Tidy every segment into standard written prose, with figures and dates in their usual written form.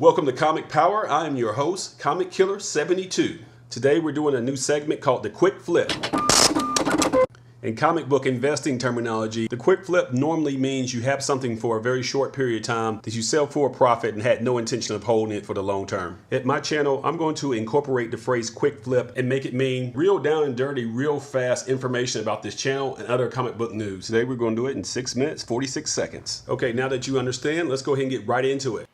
Welcome to Comic Power. I am your host, Comic Killer 72. Today we're doing a new segment called the Quick Flip. In comic book investing terminology, the quick flip normally means you have something for a very short period of time that you sell for a profit and had no intention of holding it for the long term. At my channel, I'm going to incorporate the phrase quick flip and make it mean real down and dirty, real fast information about this channel and other comic book news. Today we're going to do it in 6 minutes, 46 seconds. Okay, now that you understand, let's go ahead and get right into it.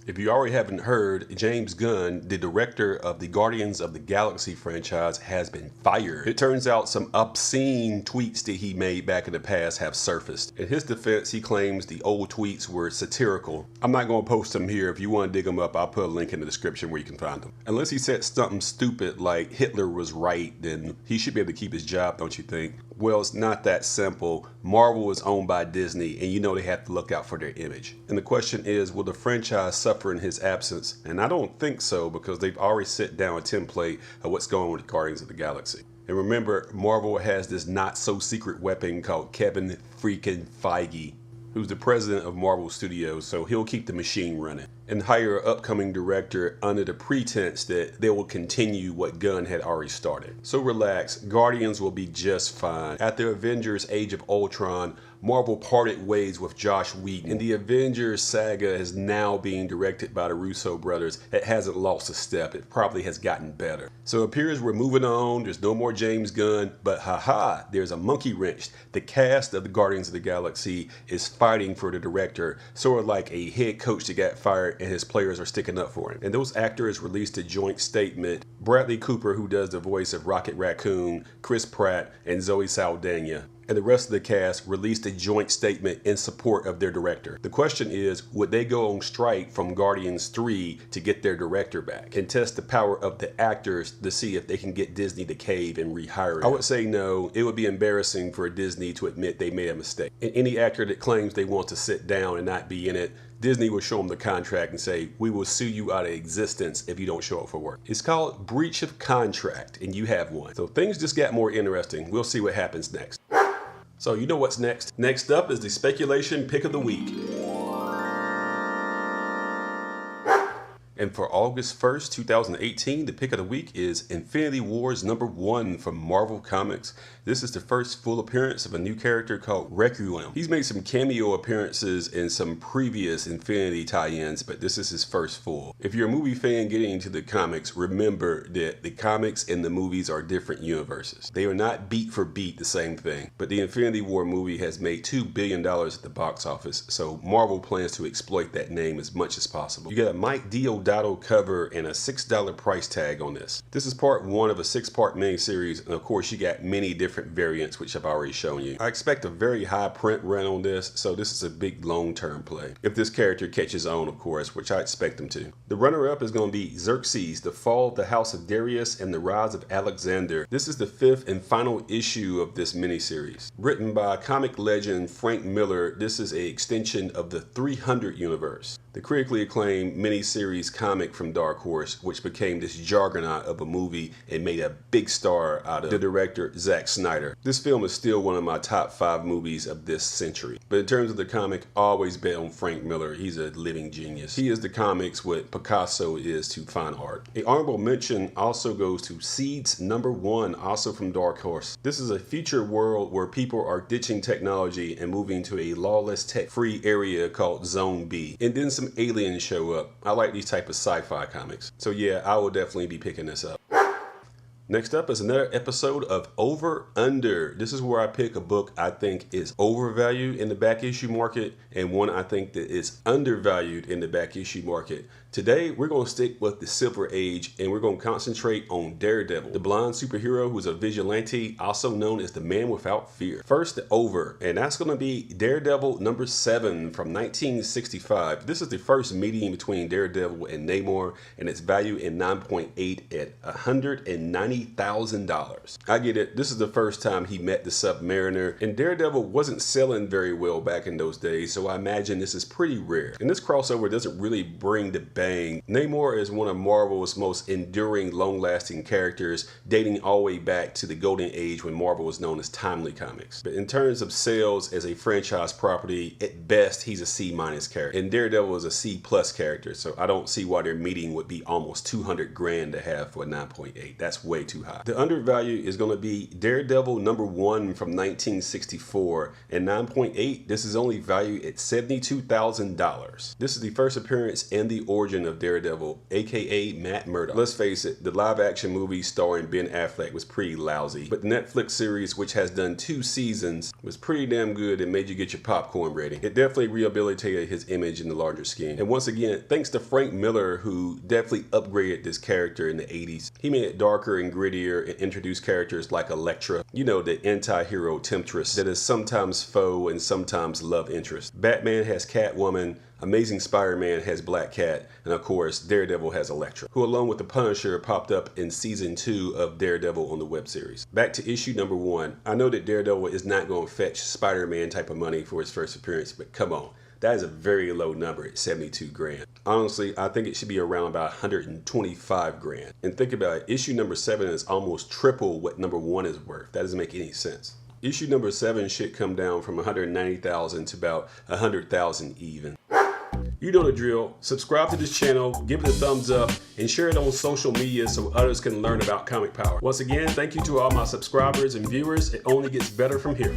If you already haven't heard, James Gunn, the director of the Guardians of the Galaxy franchise, has been fired. It turns out some obscene tweets that he made back in the past have surfaced. In his defense, he claims the old tweets were satirical. I'm not going to post them here. If you want to dig them up, I'll put a link in the description where you can find them. Unless he said something stupid like Hitler was right, then he should be able to keep his job, don't you think? Well, it's not that simple. Marvel is owned by Disney, and you know they have to look out for their image. And the question is, will the franchise suffer in his absence? And I don't think so, because they've already set down a template of what's going on with the Guardians of the Galaxy. And remember, Marvel has this not-so-secret weapon called Kevin freaking Feige, who's the president of Marvel Studios, so he'll keep the machine running and hire an upcoming director under the pretense that they will continue what Gunn had already started. So relax, Guardians will be just fine. After Avengers Age of Ultron, Marvel parted ways with Joss Whedon, and the Avengers saga is now being directed by the Russo brothers. It hasn't lost a step, it probably has gotten better. So it appears we're moving on, there's no more James Gunn, but haha, there's a monkey wrench. The cast of the Guardians of the Galaxy is fighting for the director, sort of like a head coach that got fired and his players are sticking up for him. And those actors released a joint statement. Bradley Cooper, who does the voice of Rocket Racoon, Chris Pratt, and Zoe Saldana, and the rest of the cast released a joint statement in support of their director. The question is, would they go on strike from Guardians 3 to get their director back and test the power of the actors to see if they can get Disney to cave and rehire them? I would say no. It would be embarrassing for Disney to admit they made a mistake. And any actor that claims they want to sit down and not be in it, Disney will show them the contract and say, we will sue you out of existence if you don't show up for work. It's called breach of contract, and you have one. So things just got more interesting. We'll see what happens next. So you know what's next. Next up is the speculation pick of the week. And for August 1st, 2018, the pick of the week is Infinity Wars #1 from Marvel Comics. This is the first full appearance of a new character called Requiem. He's made some cameo appearances in some previous Infinity tie-ins, but this is his first full. If you're a movie fan getting into the comics, remember that the comics and the movies are different universes. They are not beat for beat the same thing, but the Infinity War movie has made $2 billion at the box office, so Marvel plans to exploit that name as much as possible. You got a Mike Deodato cover and a $6 price tag on this. This is part 1 of a 6-part miniseries, and of course you got many different variants which I've already shown you. I expect a very high print run on this, so this is a big long-term play. If this character catches on, of course, which I expect him to. The runner-up is going to be Xerxes, The Fall of the House of Darius and the Rise of Alexander. This is the 5th and final issue of this miniseries. Written by comic legend Frank Miller, this is an extension of the 300 universe. The critically acclaimed miniseries comic from Dark Horse, which became this juggernaut of a movie and made a big star out of the director Zack Snyder. This film is still one of my top 5 movies of this century. But in terms of the comic, I always bet on Frank Miller. He's a living genius. He is the comics what Picasso is to fine art. An honorable mention also goes to Seeds #1, also from Dark Horse. This is a future world where people are ditching technology and moving to a lawless tech-free area called Zone B. And then some aliens show up. I like these type of sci-fi comics. So yeah, I will definitely be picking this up. Next up is another episode of Over Under. This is where I pick a book I think is overvalued in the back issue market and one I think that is undervalued in the back issue market. Today, we're going to stick with the Silver Age and we're going to concentrate on Daredevil, the blonde superhero who's a vigilante, also known as the Man Without Fear. First, the over, and that's going to be Daredevil #7 from 1965. This is the first meeting between Daredevil and Namor, and it's valued at 9.8 at $190. $190,000. I get it, this is the first time he met the Submariner, and Daredevil wasn't selling very well back in those days, so I imagine this is pretty rare. And this crossover doesn't really bring the bang. Namor is one of Marvel's most enduring, long-lasting characters, dating all the way back to the golden age when Marvel was known as Timely Comics. But in terms of sales as a franchise property, at best he's a C- character, and Daredevil is a C+ character, so I don't see why their meeting would be almost 200 grand to have for a 9.8. That's way too high. The undervalue is going to be Daredevil #1 from 1964, and 9.8, this is only valued at $72,000. This is the first appearance and the origin of Daredevil, aka Matt Murdock. Let's face it, the live action movie starring Ben Affleck was pretty lousy, but the Netflix series, which has done 2 seasons, was pretty damn good and made you get your popcorn ready. It definitely rehabilitated his image in the larger scheme. And once again, thanks to Frank Miller, who definitely upgraded this character in the 80s. He made it darker and grittier and introduced characters like Elektra, you know, the anti-hero temptress that is sometimes foe and sometimes love interest. Batman has Catwoman, Amazing Spider-Man has Black Cat, and of course Daredevil has Elektra, who along with the Punisher popped up in season 2 of Daredevil on the web series. Back to issue #1. I know that Daredevil is not going to fetch Spider-Man type of money for his first appearance, but come on. That is a very low number at 72 grand. Honestly, I think it should be around about 125 grand. And think about it, issue #7 is almost triple what #1 is worth. That doesn't make any sense. Issue #7 should come down from 190,000 to about 100,000 even. You know the drill. Subscribe to this channel, give it a thumbs up, and share it on social media so others can learn about Comic Power. Once again, thank you to all my subscribers and viewers. It only gets better from here.